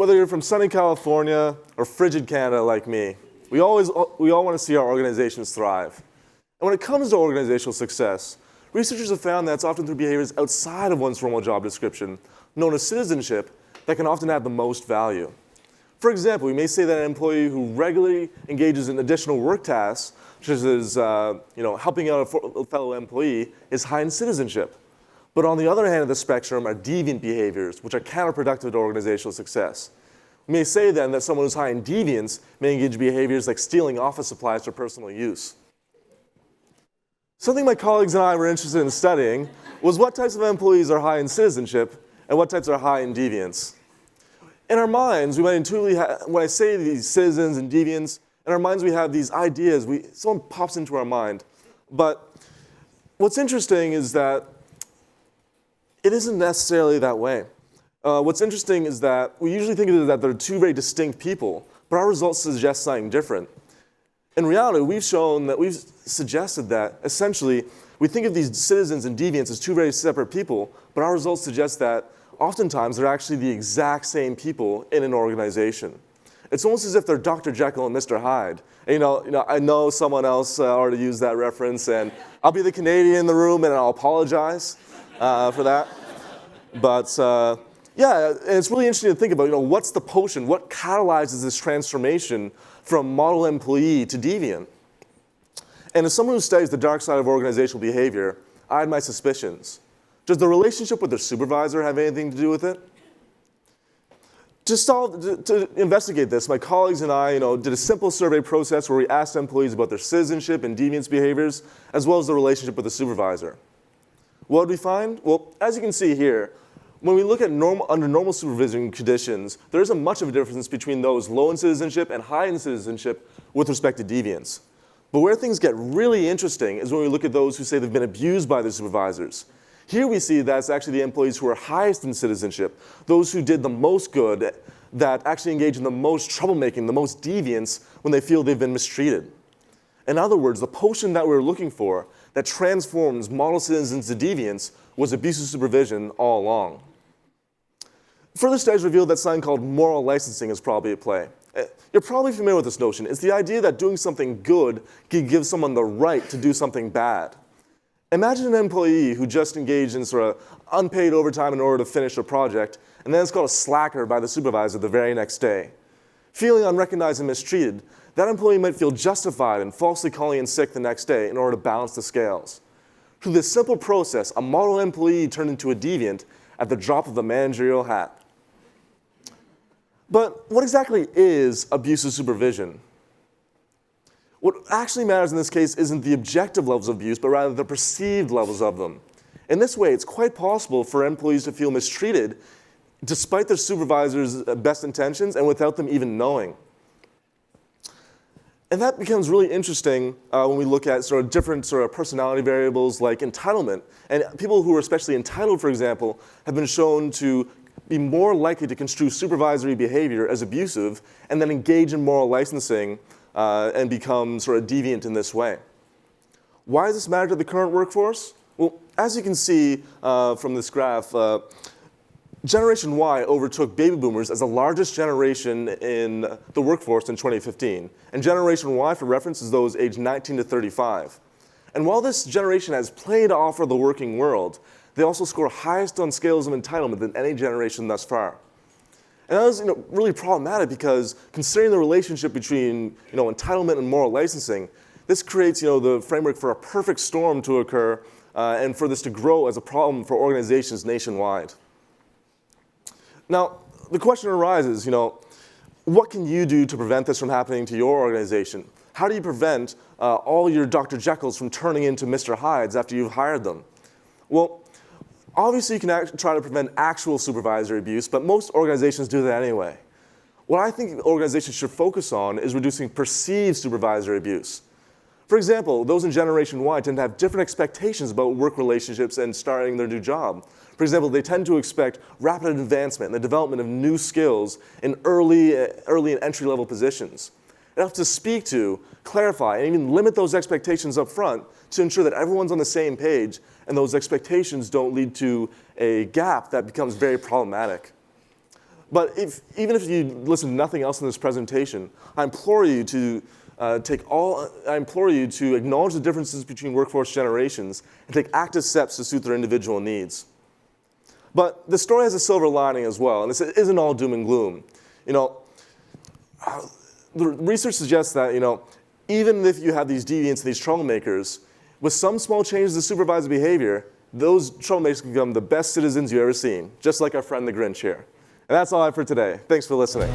whether you're from sunny California or frigid Canada like me, we all want to see our organizations thrive. And when it comes to organizational success, researchers have found that it's often through behaviors outside of one's formal job description, known as citizenship, that can often add the most value. For example, we may say that an employee who regularly engages in additional work tasks, such as helping out a fellow employee, is high in citizenship. But on the other hand of the spectrum are deviant behaviors, which are counterproductive to organizational success. We may say then that someone who's high in deviance may engage in behaviors like stealing office supplies for personal use. Something my colleagues and I were interested in studying was what types of employees are high in citizenship and what types are high in deviance. In our minds, we might intuitively when I say these citizens and deviants, in our minds we have these ideas, someone pops into our mind. But what's interesting is that it isn't necessarily that way. What's interesting is that we usually think of it that they're two very distinct people, but our results suggest something different. In reality, we've suggested that essentially we think of these citizens and deviants as two very separate people, but our results suggest that oftentimes they're actually the exact same people in an organization. It's almost as if they're Dr. Jekyll and Mr. Hyde. And, I know someone else already used that reference, and I'll be the Canadian in the room and I'll apologize for that. But yeah, and it's really interesting to think about, what's the potion? What catalyzes this transformation from model employee to deviant? And as someone who studies the dark side of organizational behavior, I had my suspicions. Does the relationship with their supervisor have anything to do with it? To investigate this, my colleagues and I did a simple survey process where we asked employees about their citizenship and deviance behaviors, as well as the relationship with the supervisor. What did we find? Well, as you can see here, when we look at under normal supervision conditions, there isn't much of a difference between those low in citizenship and high in citizenship with respect to deviance. But where things get really interesting is when we look at those who say they've been abused by their supervisors. Here we see that's actually the employees who are highest in citizenship, those who did the most good, that actually engage in the most troublemaking, the most deviance when they feel they've been mistreated. In other words, the potion that we were looking for that transforms model citizens to deviants was abusive supervision all along. Further studies revealed that something called moral licensing is probably at play. You're probably familiar with this notion. It's the idea that doing something good can give someone the right to do something bad. Imagine an employee who just engaged in sort of unpaid overtime in order to finish a project, and then is called a slacker by the supervisor the very next day. Feeling unrecognized and mistreated, that employee might feel justified in falsely calling in sick the next day in order to balance the scales. Through this simple process, a model employee turned into a deviant at the drop of a managerial hat. But what exactly is abusive supervision? What actually matters in this case isn't the objective levels of abuse, but rather the perceived levels of them. In this way, it's quite possible for employees to feel mistreated despite their supervisor's best intentions and without them even knowing. And that becomes really interesting when we look at sort of different sort of personality variables like entitlement. And people who are especially entitled, for example, have been shown to be more likely to construe supervisory behavior as abusive and then engage in moral licensing and become sort of deviant in this way. Why does this matter to the current workforce? Well, as you can see from this graph, Generation Y overtook baby boomers as the largest generation in the workforce in 2015. And Generation Y, for reference, is those aged 19 to 35. And while this generation has plenty to offer the working world, they also score highest on scales of entitlement than any generation thus far. And that was really problematic because considering the relationship between entitlement and moral licensing, this creates the framework for a perfect storm to occur and for this to grow as a problem for organizations nationwide. Now, the question arises, what can you do to prevent this from happening to your organization? How do you prevent all your Dr. Jekylls from turning into Mr. Hydes after you've hired them? Well, obviously, you can try to prevent actual supervisory abuse, but most organizations do that anyway. What I think organizations should focus on is reducing perceived supervisory abuse. For example, those in Generation Y tend to have different expectations about work relationships and starting their new job. For example, they tend to expect rapid advancement and the development of new skills in early and entry-level positions. It helps to speak to, clarify, and even limit those expectations up front to ensure that everyone's on the same page and those expectations don't lead to a gap that becomes very problematic. But even if you listen to nothing else in this presentation, I implore you to acknowledge the differences between workforce generations and take active steps to suit their individual needs. But the story has a silver lining as well, and this isn't all doom and gloom. The research suggests that even if you have these deviants and these troublemakers, with some small changes to supervisor behavior, those troublemakers can become the best citizens you've ever seen, just like our friend the Grinch here. And that's all I have for today. Thanks for listening.